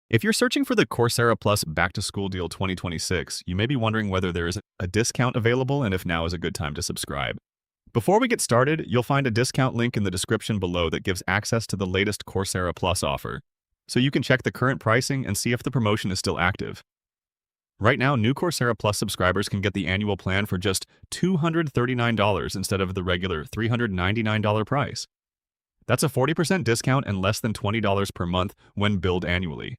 If you're searching for the Coursera Plus Back to School Deal 2026, you may be wondering whether there is a discount available and if now is a good time to subscribe. Before we get started, you'll find a discount link in the description below that gives access to the latest Coursera Plus offer, so you can check the current pricing and see if the promotion is still active. Right now, new Coursera Plus subscribers can get the annual plan for just $239 instead of the regular $399 price. That's a 40% discount and less than $20 per month when billed annually.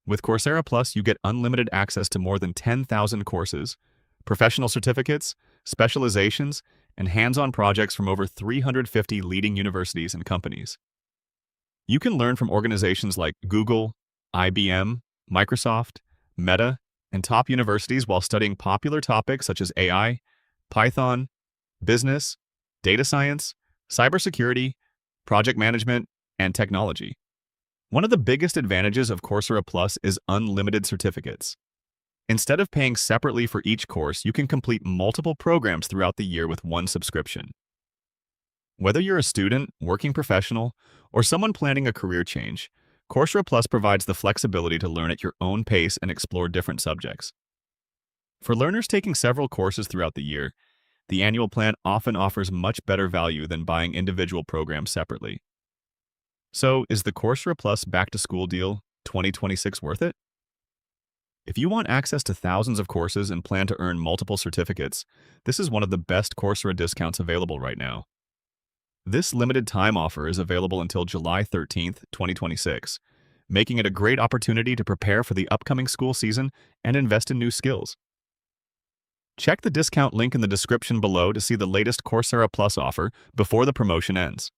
With Coursera Plus, you get unlimited access to more than 10,000 courses, professional certificates, specializations, and hands-on projects from over 350 leading universities and companies. You can learn from organizations like Google, IBM, Microsoft, Meta, and top universities while studying popular topics such as AI, Python, business, data science, cybersecurity, project management, and technology. One of the biggest advantages of Coursera Plus is unlimited certificates. Instead of paying separately for each course, you can complete multiple programs throughout the year with one subscription. Whether you're a student, working professional, or someone planning a career change, Coursera Plus provides the flexibility to learn at your own pace and explore different subjects. For learners taking several courses throughout the year, the annual plan often offers much better value than buying individual programs separately. So, is the Coursera Plus Back to School Deal 2026 worth it? If you want access to thousands of courses and plan to earn multiple certificates, this is one of the best Coursera discounts available right now. This limited time offer is available until July 13th, 2026, making it a great opportunity to prepare for the upcoming school season and invest in new skills. Check the discount link in the description below to see the latest Coursera Plus offer before the promotion ends.